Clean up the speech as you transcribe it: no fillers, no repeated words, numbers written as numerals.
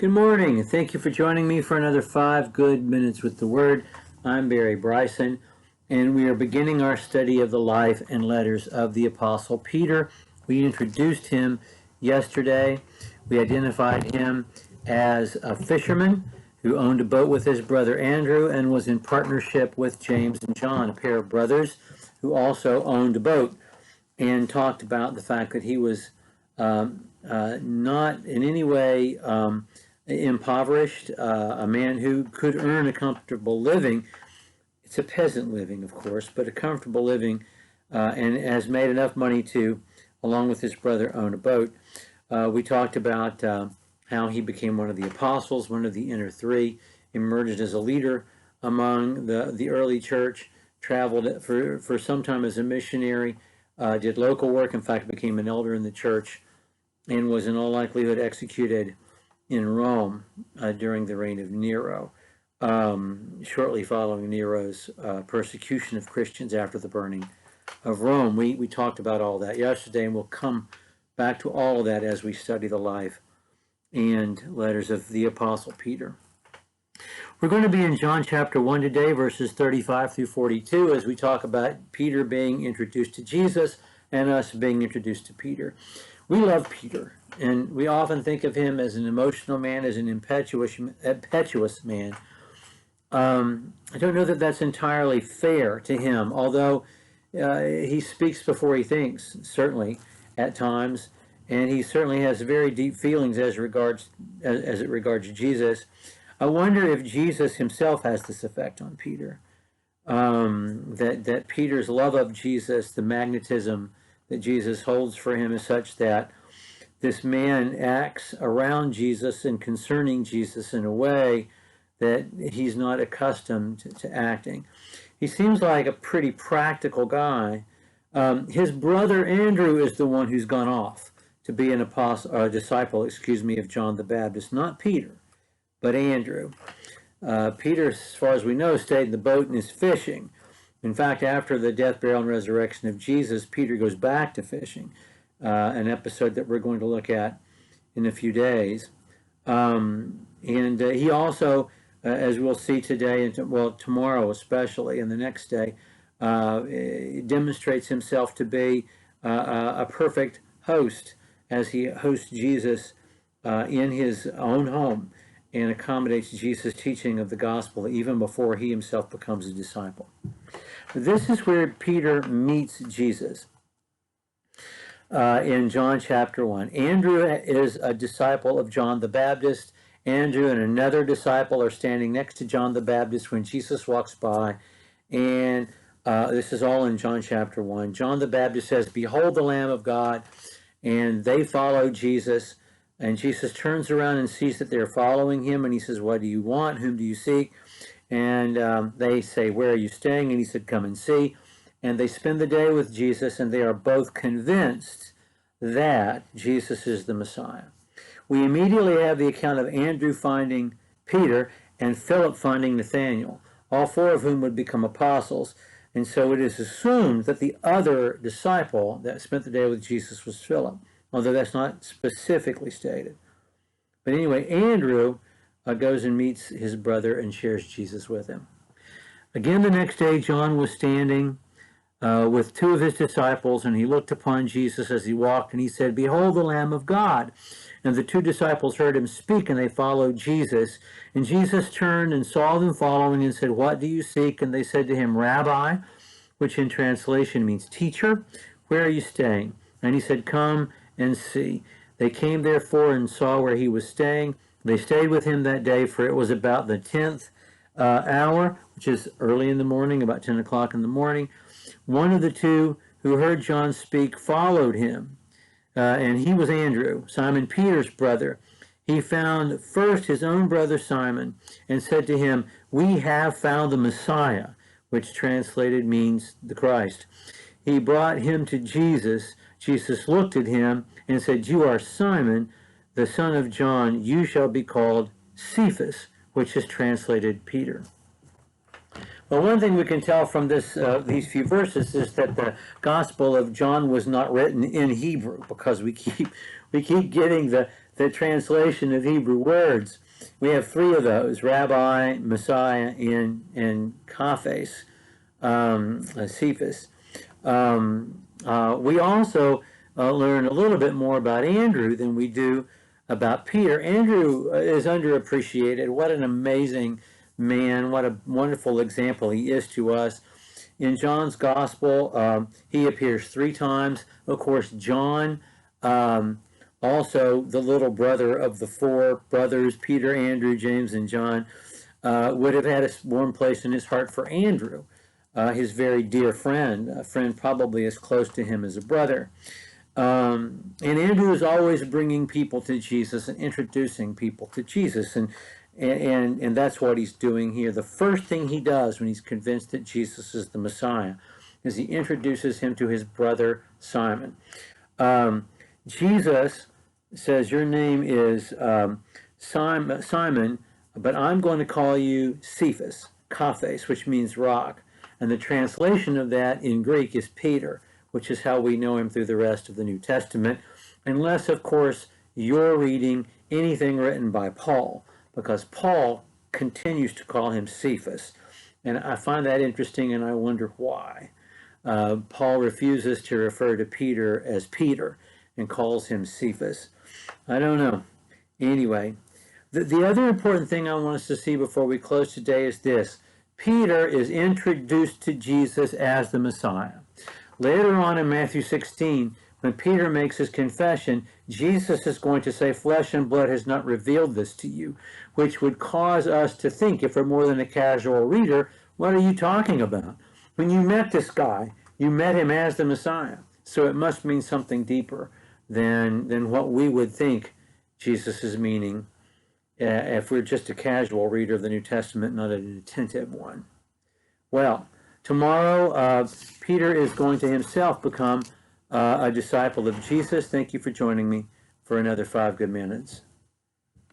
Good morning, and thank you for joining me for another 5 good minutes with the Word. I'm Barry Bryson, and we are beginning our study of the life and letters of the Apostle Peter. We introduced him yesterday. We identified him as a fisherman who owned a boat with his brother Andrew and was in partnership with James and John, a pair of brothers who also owned a boat, and talked about the fact that he was not in any way impoverished, a man who could earn a comfortable living. It's a peasant living, of course, but a comfortable living, and has made enough money to, along with his brother, own a boat. We talked about how he became one of the apostles, one of the inner three, emerged as a leader among the early church, traveled for some time as a missionary, did local work, in fact became an elder in the church, and was in all likelihood executed in Rome during the reign of Nero, shortly following Nero's persecution of Christians after the burning of Rome. We talked about all that yesterday, and we'll come back to all of that as we study the life and letters of the Apostle Peter. We're going to be in John chapter 1 today, verses 35 through 42, as we talk about Peter being introduced to Jesus and us being introduced to Peter. We love Peter, and we often think of him as an emotional man, as an impetuous man. I don't know that that's entirely fair to him, although he speaks before he thinks, certainly, at times, and he certainly has very deep feelings as it regards Jesus. I wonder if Jesus himself has this effect on Peter, that Peter's love of Jesus, the magnetism that Jesus holds for him, is such that this man acts around Jesus and concerning Jesus in a way that he's not accustomed to acting. He seems like a pretty practical guy. His brother Andrew is the one who's gone off to be an apostle, or a disciple, of John the Baptist, not Peter, but Andrew. Peter, as far as we know, stayed in the boat and is fishing. In fact, after the death, burial, and resurrection of Jesus, Peter goes back to fishing, an episode that we're going to look at in a few days. And he also, as we'll see today, and tomorrow especially, and the next day, demonstrates himself to be a perfect host as he hosts Jesus in his own home and accommodates Jesus' teaching of the gospel even before he himself becomes a disciple. This is where Peter meets Jesus in John chapter 1. Andrew is a disciple of John the Baptist. Andrew and another disciple are standing next to John the Baptist when Jesus walks by, and this is all in John chapter 1. John the Baptist says, "Behold the Lamb of God," and they follow Jesus, and Jesus turns around and sees that they're following him, and he says, "What do you want? Whom do you seek?" And they say, "Where are you staying?" And he said, "Come and see." And they spend the day with Jesus, and they are both convinced that Jesus is the Messiah. We immediately have the account of Andrew finding Peter and Philip finding Nathanael, all four of whom would become apostles. And so it is assumed that the other disciple that spent the day with Jesus was Philip, although that's not specifically stated. But anyway, Andrew goes and meets his brother and shares Jesus with him. Again, the next day, John was standing with two of his disciples, and he looked upon Jesus as he walked, and he said, "Behold the Lamb of God." And the two disciples heard him speak, and they followed Jesus. And Jesus turned and saw them following and said, "What do you seek?" And they said to him, "Rabbi," which in translation means teacher, "where are you staying?" And he said, "Come and see." They came therefore and saw where he was staying. They stayed with him that day, for it was about the 10th hour, which is early in the morning, about 10 o'clock in the morning. One of the two who heard John speak followed him, and he was Andrew, Simon Peter's brother. He found first his own brother Simon and said to him, "We have found the Messiah," which translated means the Christ. He brought him to Jesus. Jesus looked at him and said, "You are Simon, the son of John. You shall be called Cephas," which is translated Peter. Well, one thing we can tell from these few verses is that the Gospel of John was not written in Hebrew, because we keep getting the translation of Hebrew words. We have three of those: Rabbi, Messiah, and Kaphes, Cephas. We also learn a little bit more about Andrew than we do about Peter. Andrew is underappreciated. What an amazing man. What a wonderful example he is to us. In John's gospel, he appears 3 times. Of course, John, also the little brother of the 4 brothers, Peter, Andrew, James, and John, would have had a warm place in his heart for Andrew, his very dear friend, a friend probably as close to him as a brother. And Andrew is always bringing people to Jesus and introducing people to Jesus, and that's what he's doing here. The first thing he does when he's convinced that Jesus is the Messiah is he introduces him to his brother Simon. Jesus says, your name is Simon, but I'm going to call you Cephas, Kaphes, which means rock. And the translation of that in Greek is Peter, which is how we know him through the rest of the New Testament, unless, of course, you're reading anything written by Paul, because Paul continues to call him Cephas. And I find that interesting, and I wonder why. Paul refuses to refer to Peter as Peter and calls him Cephas. I don't know. Anyway, the other important thing I want us to see before we close today is this. Peter is introduced to Jesus as the Messiah. Later on in Matthew 16, when Peter makes his confession, Jesus is going to say, flesh and blood has not revealed this to you, which would cause us to think, if we're more than a casual reader, what are you talking about? When you met this guy, you met him as the Messiah. So it must mean something deeper than what we would think Jesus is meaning if we're just a casual reader of the New Testament, not an attentive one. Well, tomorrow, Peter is going to himself become a disciple of Jesus. Thank you for joining me for another 5 Good Minutes.